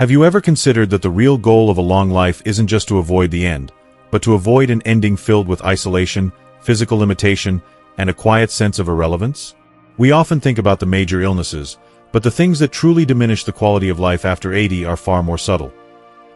Have you ever considered that the real goal of a long life isn't just to avoid the end, but to avoid an ending filled with isolation, physical limitation, and a quiet sense of irrelevance? We often think about the major illnesses, but the things that truly diminish the quality of life after 80 are far more subtle.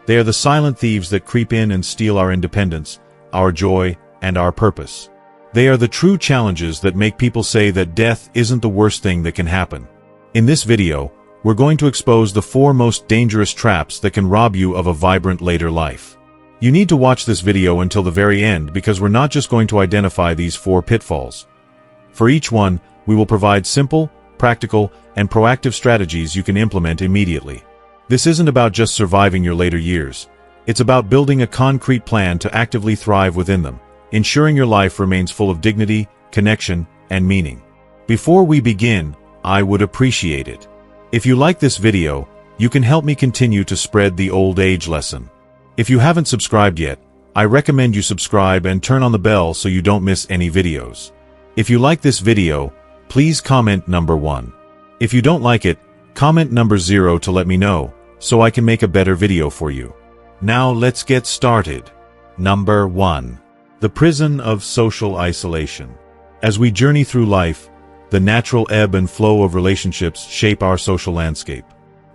They are the silent thieves that creep in and steal our independence, our joy, and our purpose. They are the true challenges that make people say that death isn't the worst thing that can happen. In this video, we're going to expose the 4 most dangerous traps that can rob you of a vibrant later life. You need to watch this video until the very end because we're not just going to identify these 4 pitfalls. For each one, we will provide simple, practical, and proactive strategies you can implement immediately. This isn't about just surviving your later years. It's about building a concrete plan to actively thrive within them, ensuring your life remains full of dignity, connection, and meaning. Before we begin, I would appreciate it if you like this video, you can help me continue to spread the old age lesson. If you haven't subscribed yet, I recommend you subscribe and turn on the bell so you don't miss any videos. If you like this video, please comment number 1. If you don't like it, comment number 0 to let me know, so I can make a better video for you. Now let's get started. Number 1. The prison of social isolation. As we journey through life, the natural ebb and flow of relationships shape our social landscape.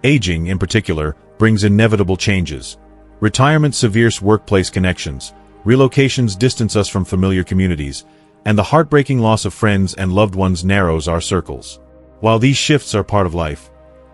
Aging, in particular, brings inevitable changes. Retirement severes workplace connections, relocations distance us from familiar communities, and the heartbreaking loss of friends and loved ones narrows our circles. While these shifts are part of life,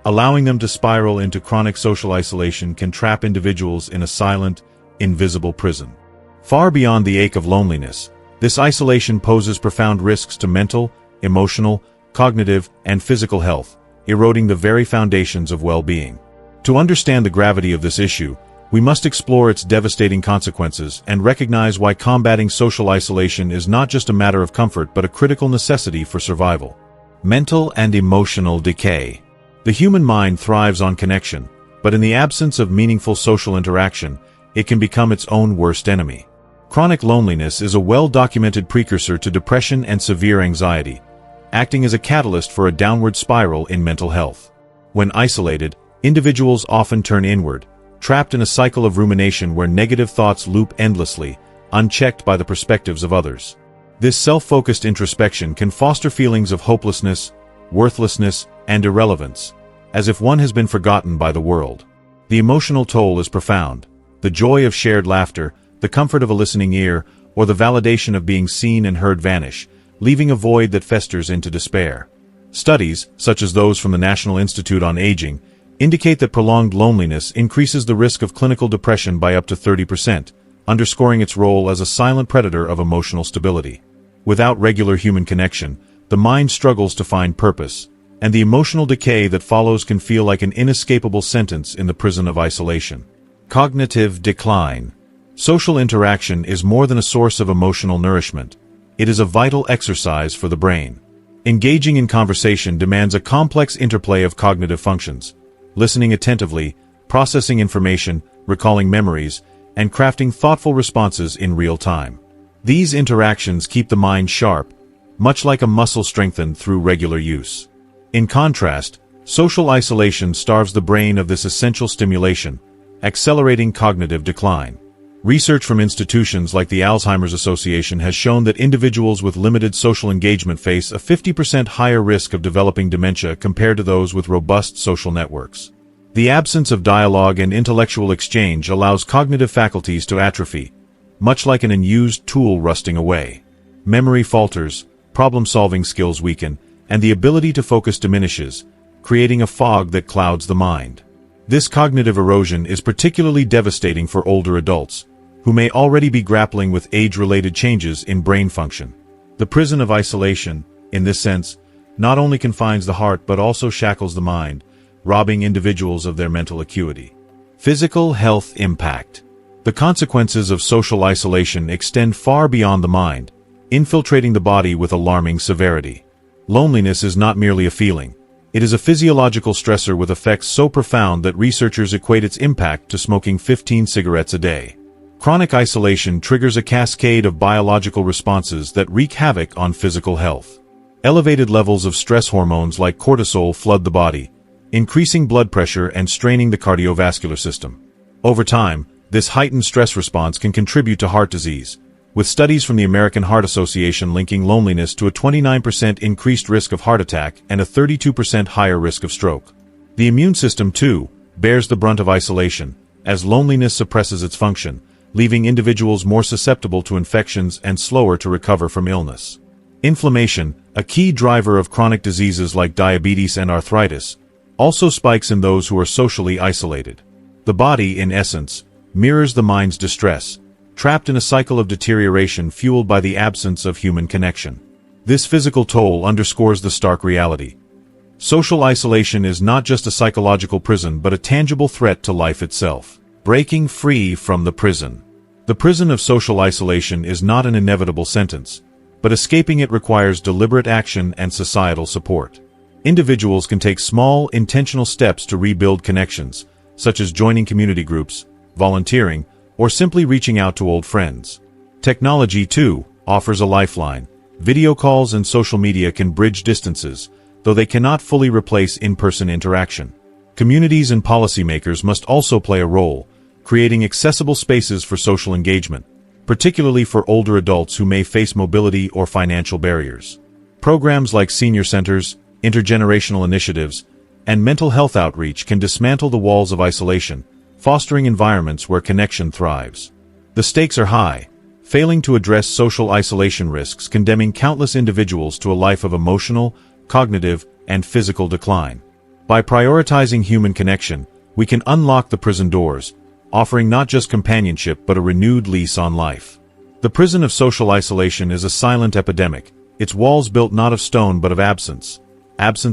allowing them to spiral into chronic social isolation can trap individuals in a silent, invisible prison. Far beyond the ache of loneliness, this isolation poses profound risks to mental, emotional, cognitive, and physical health, eroding the very foundations of well-being. To understand the gravity of this issue, we must explore its devastating consequences and recognize why combating social isolation is not just a matter of comfort but a critical necessity for survival. Mental and emotional decay. The human mind thrives on connection, but in the absence of meaningful social interaction, it can become its own worst enemy. Chronic loneliness is a well-documented precursor to depression and severe anxiety, acting as a catalyst for a downward spiral in mental health. When isolated, individuals often turn inward, trapped in a cycle of rumination where negative thoughts loop endlessly, unchecked by the perspectives of others. This self-focused introspection can foster feelings of hopelessness, worthlessness, and irrelevance, as if one has been forgotten by the world. The emotional toll is profound. The joy of shared laughter, the comfort of a listening ear, or the validation of being seen and heard vanish, leaving a void that festers into despair. Studies, such as those from the National Institute on Aging, indicate that prolonged loneliness increases the risk of clinical depression by up to 30%, underscoring its role as a silent predator of emotional stability. Without regular human connection, the mind struggles to find purpose, and the emotional decay that follows can feel like an inescapable sentence in the prison of isolation. Cognitive decline. Social interaction is more than a source of emotional nourishment. It is a vital exercise for the brain. Engaging in conversation demands a complex interplay of cognitive functions: listening attentively, processing information, recalling memories, and crafting thoughtful responses in real time. These interactions keep the mind sharp, much like a muscle strengthened through regular use. In contrast, social isolation starves the brain of this essential stimulation, accelerating cognitive decline. Research from institutions like the Alzheimer's Association has shown that individuals with limited social engagement face a 50% higher risk of developing dementia compared to those with robust social networks. The absence of dialogue and intellectual exchange allows cognitive faculties to atrophy, much like an unused tool rusting away. Memory falters, problem-solving skills weaken, and the ability to focus diminishes, creating a fog that clouds the mind. This cognitive erosion is particularly devastating for older adults, who may already be grappling with age-related changes in brain function. The prison of isolation, in this sense, not only confines the heart but also shackles the mind, robbing individuals of their mental acuity. Physical health impact. The consequences of social isolation extend far beyond the mind, infiltrating the body with alarming severity. Loneliness is not merely a feeling. It is a physiological stressor with effects so profound that researchers equate its impact to smoking 15 cigarettes a day. Chronic isolation triggers a cascade of biological responses that wreak havoc on physical health. Elevated levels of stress hormones like cortisol flood the body, increasing blood pressure and straining the cardiovascular system. Over time, this heightened stress response can contribute to heart disease, with studies from the American Heart Association linking loneliness to a 29% increased risk of heart attack and a 32% higher risk of stroke. The immune system, too, bears the brunt of isolation, as loneliness suppresses its function, leaving individuals more susceptible to infections and slower to recover from illness. Inflammation, a key driver of chronic diseases like diabetes and arthritis, also spikes in those who are socially isolated. The body, in essence, mirrors the mind's distress, trapped in a cycle of deterioration fueled by the absence of human connection. This physical toll underscores the stark reality. Social isolation is not just a psychological prison but a tangible threat to life itself. Breaking free from the prison. The prison of social isolation is not an inevitable sentence, but escaping it requires deliberate action and societal support. Individuals can take small, intentional steps to rebuild connections, such as joining community groups, volunteering, or simply reaching out to old friends. Technology, too, offers a lifeline. Video calls and social media can bridge distances, though they cannot fully replace in-person interaction. Communities and policymakers must also play a role, creating accessible spaces for social engagement, particularly for older adults who may face mobility or financial barriers. Programs like senior centers, intergenerational initiatives, and mental health outreach can dismantle the walls of isolation, fostering environments where connection thrives. The stakes are high, failing to address social isolation risks condemning countless individuals to a life of emotional, cognitive, and physical decline. By prioritizing human connection, we can unlock the prison doors, offering not just companionship but a renewed lease on life. The prison of social isolation is a silent epidemic, its walls built not of stone but of absence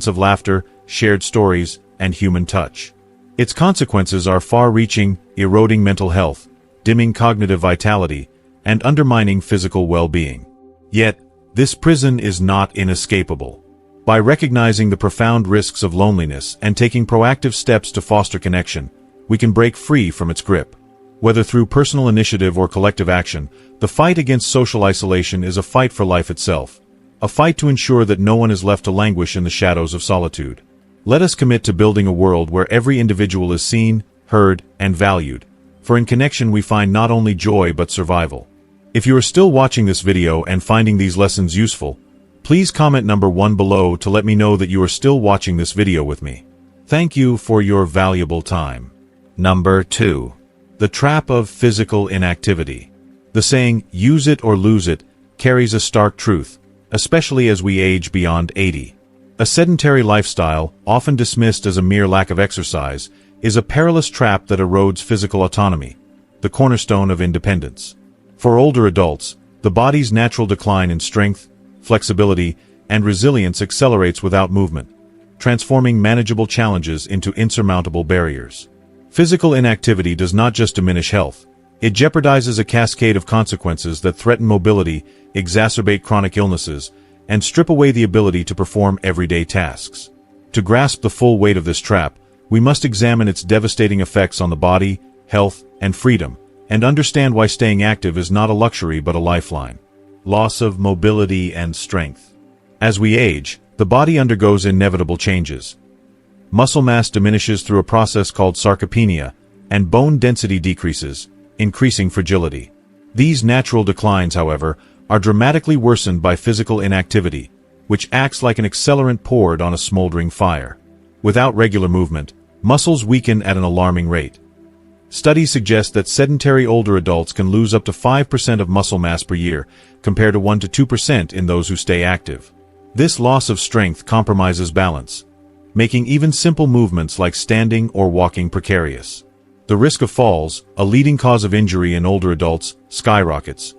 of laughter, shared stories, and human touch. Its consequences are far-reaching, eroding mental health, dimming cognitive vitality, and undermining physical well-being. Yet, this prison is not inescapable. By recognizing the profound risks of loneliness and taking proactive steps to foster connection, we can break free from its grip. Whether through personal initiative or collective action, the fight against social isolation is a fight for life itself, a fight to ensure that no one is left to languish in the shadows of solitude. Let us commit to building a world where every individual is seen, heard, and valued, for in connection we find not only joy but survival. If you are still watching this video and finding these lessons useful, please comment number 1 below to let me know that you are still watching this video with me. Thank you for your valuable time. Number 2. The trap of physical inactivity. The saying, "use it or lose it," carries a stark truth, especially as we age beyond 80. A sedentary lifestyle, often dismissed as a mere lack of exercise, is a perilous trap that erodes physical autonomy, the cornerstone of independence. For older adults, the body's natural decline in strength, flexibility, and resilience accelerates without movement, transforming manageable challenges into insurmountable barriers. Physical inactivity does not just diminish health, it jeopardizes a cascade of consequences that threaten mobility, exacerbate chronic illnesses, and strip away the ability to perform everyday tasks. To grasp the full weight of this trap, we must examine its devastating effects on the body, health, and freedom, and understand why staying active is not a luxury but a lifeline. Loss of mobility and strength. As we age, the body undergoes inevitable changes. Muscle mass diminishes through a process called sarcopenia, and bone density decreases, increasing fragility. These natural declines, however, are dramatically worsened by physical inactivity, which acts like an accelerant poured on a smoldering fire. Without regular movement, muscles weaken at an alarming rate. Studies suggest that sedentary older adults can lose up to 5% of muscle mass per year, compared to 1 to 2% in those who stay active. This loss of strength compromises balance, making even simple movements like standing or walking precarious. The risk of falls, a leading cause of injury in older adults, skyrockets.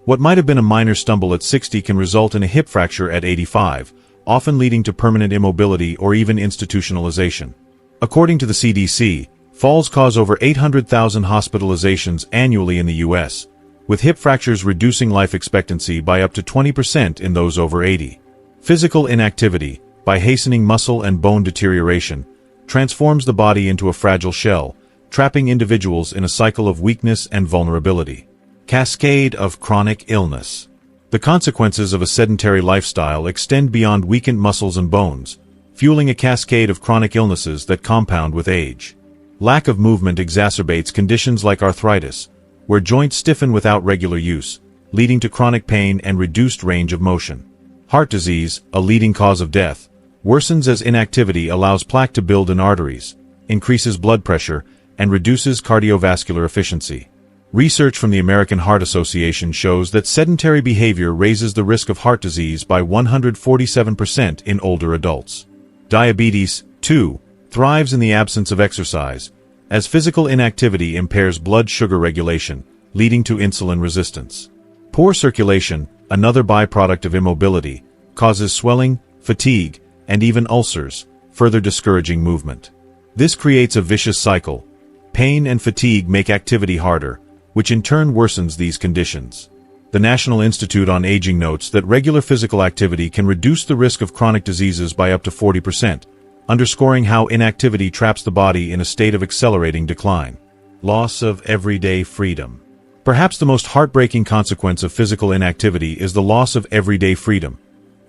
What might have been a minor stumble at 60 can result in a hip fracture at 85, often leading to permanent immobility or even institutionalization. According to the CDC, falls cause over 800,000 hospitalizations annually in the U.S., with hip fractures reducing life expectancy by up to 20% in those over 80. Physical inactivity, by hastening muscle and bone deterioration, transforms the body into a fragile shell, trapping individuals in a cycle of weakness and vulnerability. Cascade of chronic illness. The consequences of a sedentary lifestyle extend beyond weakened muscles and bones, fueling a cascade of chronic illnesses that compound with age. Lack of movement exacerbates conditions like arthritis, where joints stiffen without regular use, leading to chronic pain and reduced range of motion. Heart disease, a leading cause of death, worsens as inactivity allows plaque to build in arteries, increases blood pressure, and reduces cardiovascular efficiency. Research from the American Heart Association shows that sedentary behavior raises the risk of heart disease by 147% in older adults. Diabetes, too, thrives in the absence of exercise, as physical inactivity impairs blood sugar regulation, leading to insulin resistance. Poor circulation, another byproduct of immobility, causes swelling, fatigue, and even ulcers, further discouraging movement. This creates a vicious cycle. Pain and fatigue make activity harder, which in turn worsens these conditions. The National Institute on Aging notes that regular physical activity can reduce the risk of chronic diseases by up to 40%, underscoring how inactivity traps the body in a state of accelerating decline. Loss of everyday freedom. Perhaps the most heartbreaking consequence of physical inactivity is the loss of everyday freedom,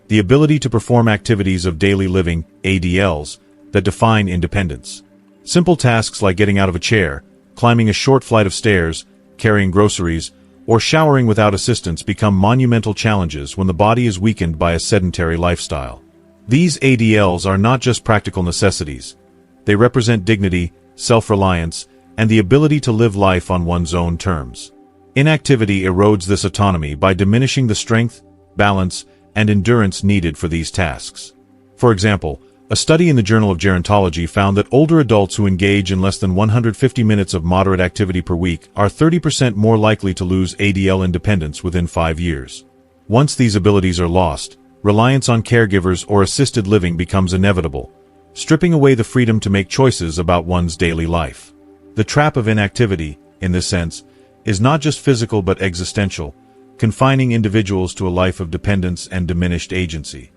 the ability to perform activities of daily living, ADLs, that define independence. Simple tasks like getting out of a chair, climbing a short flight of stairs, carrying groceries, or showering without assistance become monumental challenges when the body is weakened by a sedentary lifestyle. These ADLs are not just practical necessities. They represent dignity, self-reliance, and the ability to live life on one's own terms. Inactivity erodes this autonomy by diminishing the strength, balance, and endurance needed for these tasks. For example, a study in the Journal of Gerontology found that older adults who engage in less than 150 minutes of moderate activity per week are 30% more likely to lose ADL independence within 5 years. Once these abilities are lost, reliance on caregivers or assisted living becomes inevitable, stripping away the freedom to make choices about one's daily life. The trap of inactivity, in this sense, is not just physical but existential, confining individuals to a life of dependence and diminished agency.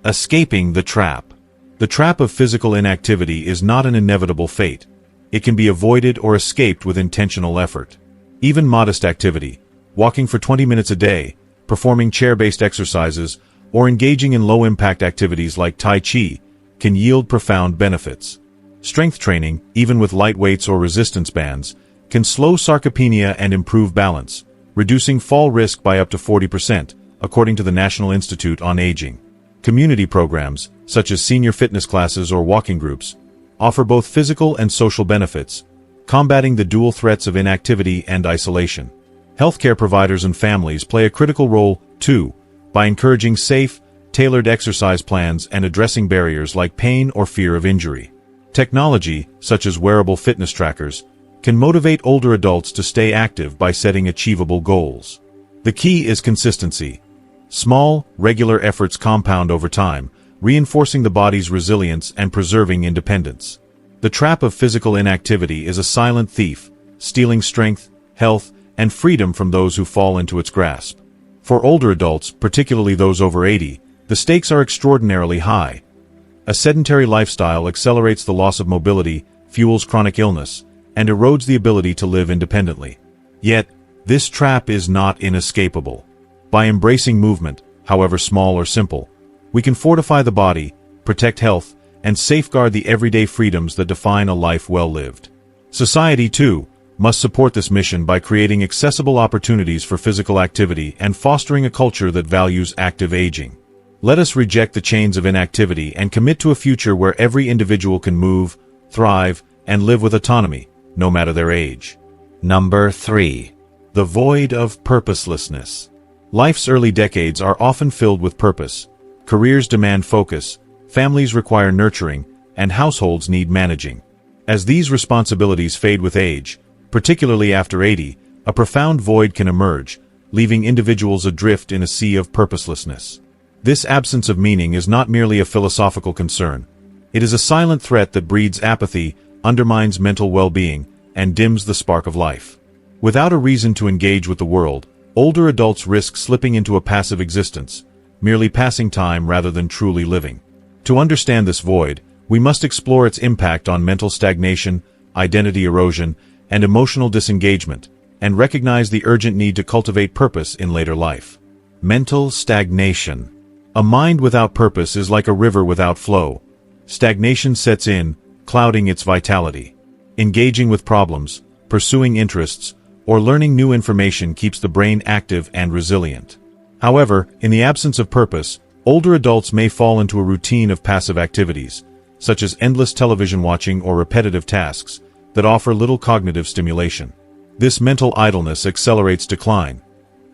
Escaping the trap. The trap of physical inactivity is not an inevitable fate. It can be avoided or escaped with intentional effort. Even modest activity, walking for 20 minutes a day, performing chair-based exercises, or engaging in low-impact activities like Tai Chi, can yield profound benefits. Strength training, even with light weights or resistance bands, can slow sarcopenia and improve balance, reducing fall risk by up to 40%, according to the National Institute on Aging. Community programs, such as senior fitness classes or walking groups, offer both physical and social benefits, combating the dual threats of inactivity and isolation. Healthcare providers and families play a critical role, too, by encouraging safe, tailored exercise plans and addressing barriers like pain or fear of injury. Technology, such as wearable fitness trackers, can motivate older adults to stay active by setting achievable goals. The key is consistency. Small, regular efforts compound over time, reinforcing the body's resilience and preserving independence. The trap of physical inactivity is a silent thief, stealing strength, health, and freedom from those who fall into its grasp. For older adults, particularly those over 80, the stakes are extraordinarily high. A sedentary lifestyle accelerates the loss of mobility, fuels chronic illness, and erodes the ability to live independently. Yet, this trap is not inescapable. By embracing movement, however small or simple, we can fortify the body, protect health, and safeguard the everyday freedoms that define a life well lived. Society, too, must support this mission by creating accessible opportunities for physical activity and fostering a culture that values active aging. Let us reject the chains of inactivity and commit to a future where every individual can move, thrive, and live with autonomy, no matter their age. Number 3. The void of purposelessness. Life's early decades are often filled with purpose. Careers demand focus, families require nurturing, and households need managing. As these responsibilities fade with age, particularly after 80, a profound void can emerge, leaving individuals adrift in a sea of purposelessness. This absence of meaning is not merely a philosophical concern. It is a silent threat that breeds apathy, undermines mental well-being, and dims the spark of life. Without a reason to engage with the world, older adults risk slipping into a passive existence, merely passing time rather than truly living. To understand this void, we must explore its impact on mental stagnation, identity erosion, and emotional disengagement, and recognize the urgent need to cultivate purpose in later life. Mental stagnation. A mind without purpose is like a river without flow, stagnation sets in, clouding its vitality. Engaging with problems, pursuing interests, or learning new information keeps the brain active and resilient. However, in the absence of purpose, older adults may fall into a routine of passive activities, such as endless television watching or repetitive tasks, that offer little cognitive stimulation. This mental idleness accelerates decline.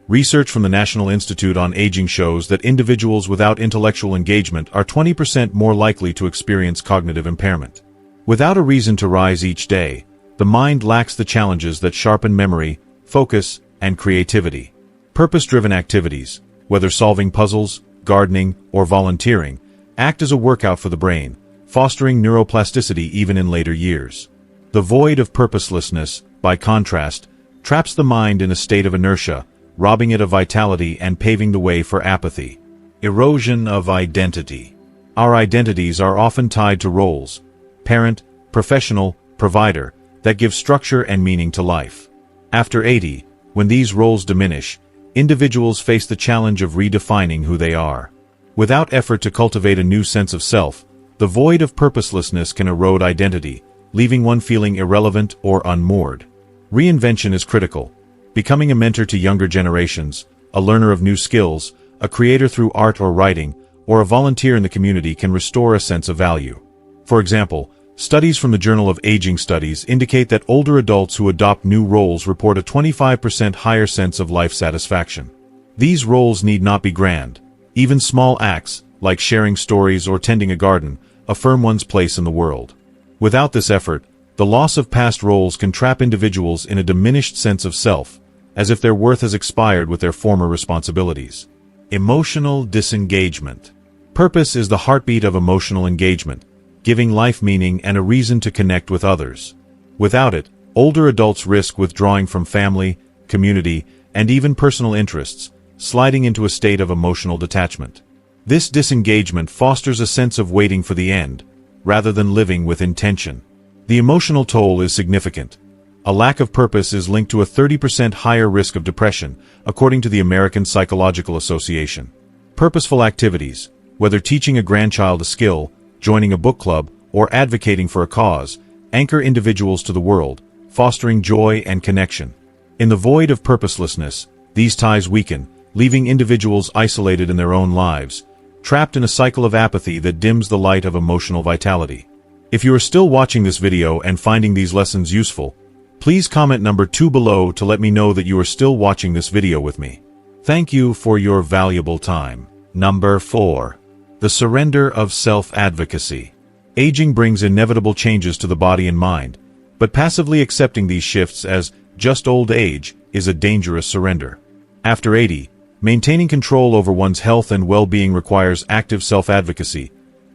Research from the National Institute on Aging shows that individuals without intellectual engagement are 20% more likely to experience cognitive impairment. Without a reason to rise each day, the mind lacks the challenges that sharpen memory, focus, and creativity. Purpose-driven activities, whether solving puzzles, gardening, or volunteering, act as a workout for the brain, fostering neuroplasticity even in later years. The void of purposelessness, by contrast, traps the mind in a state of inertia, robbing it of vitality and paving the way for apathy. Erosion of identity. Our identities are often tied to roles, parent, professional, provider, that give structure and meaning to life. After 80, when these roles diminish, individuals face the challenge of redefining who they are. Without effort to cultivate a new sense of self, the void of purposelessness can erode identity, leaving one feeling irrelevant or unmoored. Reinvention is critical. Becoming a mentor to younger generations, a learner of new skills, a creator through art or writing, or a volunteer in the community can restore a sense of value. For example, studies from the Journal of Aging Studies indicate that older adults who adopt new roles report a 25% higher sense of life satisfaction. These roles need not be grand. Even small acts, like sharing stories or tending a garden, affirm one's place in the world. Without this effort, the loss of past roles can trap individuals in a diminished sense of self, as if their worth has expired with their former responsibilities. Emotional disengagement. Purpose is the heartbeat of emotional engagement, giving life meaning and a reason to connect with others. Without it, older adults risk withdrawing from family, community, and even personal interests, sliding into a state of emotional detachment. This disengagement fosters a sense of waiting for the end, rather than living with intention. The emotional toll is significant. A lack of purpose is linked to a 30% higher risk of depression, according to the American Psychological Association. Purposeful activities, whether teaching a grandchild a skill, joining a book club, or advocating for a cause, anchor individuals to the world, fostering joy and connection. In the void of purposelessness, these ties weaken, leaving individuals isolated in their own lives, trapped in a cycle of apathy that dims the light of emotional vitality. If you are still watching this video and finding these lessons useful, please comment number 2 below to let me know that you are still watching this video with me. Thank you for your valuable time. Number 4. The surrender of self-advocacy. Aging brings inevitable changes to the body and mind, but passively accepting these shifts as just old age is a dangerous surrender. After 80, maintaining control over one's health and well-being requires active self-advocacy,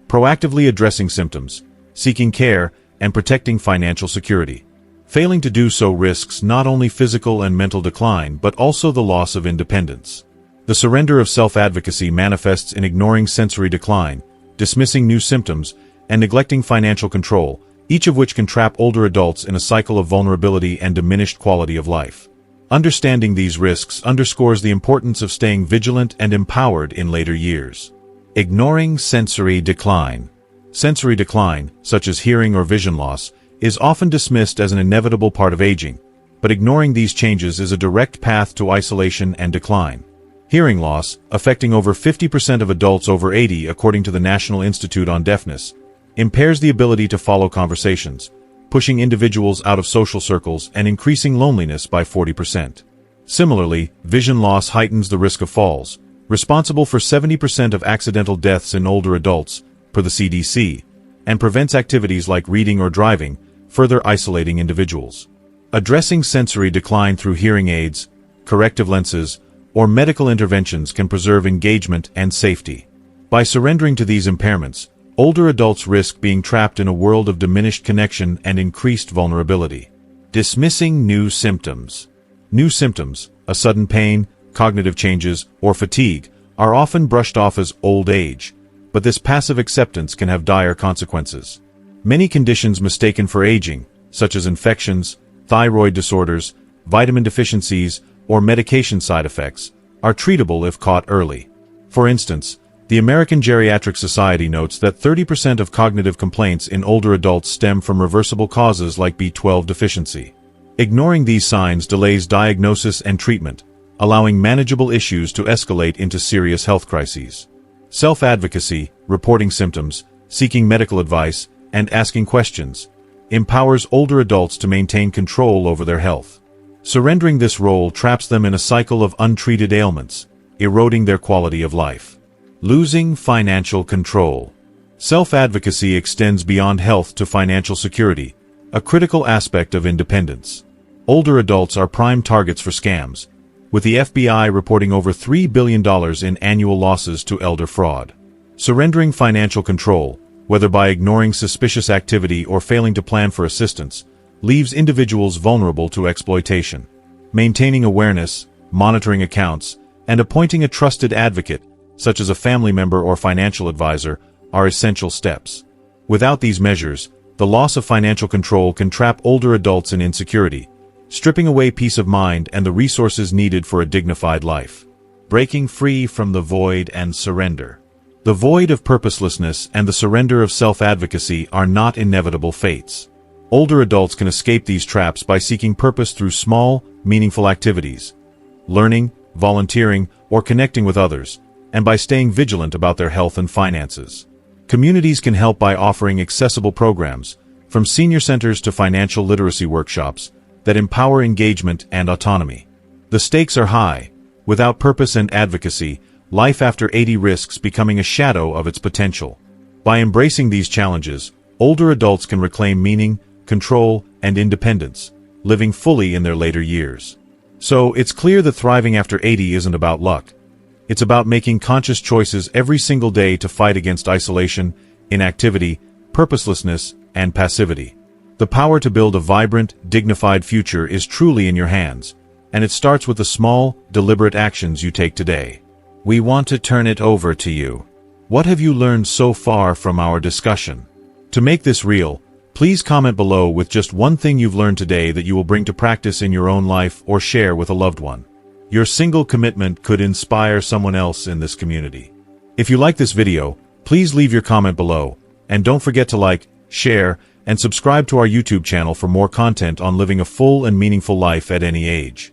proactively addressing symptoms, seeking care, and protecting financial security. Failing to do so risks not only physical and mental decline but also the loss of independence. The surrender of self-advocacy manifests in ignoring sensory decline, dismissing new symptoms, and neglecting financial control, each of which can trap older adults in a cycle of vulnerability and diminished quality of life. Understanding these risks underscores the importance of staying vigilant and empowered in later years. Ignoring sensory decline. Sensory decline, such as hearing or vision loss, is often dismissed as an inevitable part of aging, but ignoring these changes is a direct path to isolation and decline. Hearing loss, affecting over 50% of adults over 80 according to the National Institute on Deafness, impairs the ability to follow conversations, pushing individuals out of social circles and increasing loneliness by 40%. Similarly, vision loss heightens the risk of falls, responsible for 70% of accidental deaths in older adults, per the CDC, and prevents activities like reading or driving, further isolating individuals. Addressing sensory decline through hearing aids, corrective lenses, or medical interventions can preserve engagement and safety. By surrendering to these impairments, older adults risk being trapped in a world of diminished connection and increased vulnerability. Dismissing new symptoms. New symptoms, a sudden pain, cognitive changes, or fatigue, are often brushed off as old age, but this passive acceptance can have dire consequences. Many conditions mistaken for aging, such as infections, thyroid disorders, vitamin deficiencies, or medication side effects, are treatable if caught early. For instance, The American Geriatric Society notes that 30% of cognitive complaints in older adults stem from reversible causes like B12 deficiency. Ignoring these signs delays diagnosis and treatment, allowing manageable issues to escalate into serious health crises. Self-advocacy, reporting symptoms, seeking medical advice, and asking questions, empowers older adults to maintain control over their health. Surrendering this role traps them in a cycle of untreated ailments, eroding their quality of life. Losing financial control. Self-advocacy extends beyond health to financial security, a critical aspect of independence. Older adults are prime targets for scams, with the FBI reporting over $3 billion in annual losses to elder fraud. Surrendering financial control, whether by ignoring suspicious activity or failing to plan for assistance, leaves individuals vulnerable to exploitation. Maintaining awareness, monitoring accounts, and appointing a trusted advocate, such as a family member or financial advisor, are essential steps. Without these measures, the loss of financial control can trap older adults in insecurity, stripping away peace of mind and the resources needed for a dignified life. Breaking free from the void and surrender. The void of purposelessness and the surrender of self-advocacy are not inevitable fates. Older adults can escape these traps by seeking purpose through small, meaningful activities, learning, volunteering, or connecting with others, and by staying vigilant about their health and finances. Communities can help by offering accessible programs, from senior centers to financial literacy workshops, that empower engagement and autonomy. The stakes are high. Without purpose and advocacy, life after 80 risks becoming a shadow of its potential. By embracing these challenges, older adults can reclaim meaning, control, and independence, living fully in their later years. So, it's clear that thriving after 80 isn't about luck. It's about making conscious choices every single day to fight against isolation, inactivity, purposelessness, and passivity. The power to build a vibrant, dignified future is truly in your hands, and it starts with the small, deliberate actions you take today. We want to turn it over to you. What have you learned so far from our discussion? To make this real, please comment below with just one thing you've learned today that you will bring to practice in your own life or share with a loved one. Your single commitment could inspire someone else in this community. If you like this video, please leave your comment below, and don't forget to like, share, and subscribe to our YouTube channel for more content on living a full and meaningful life at any age.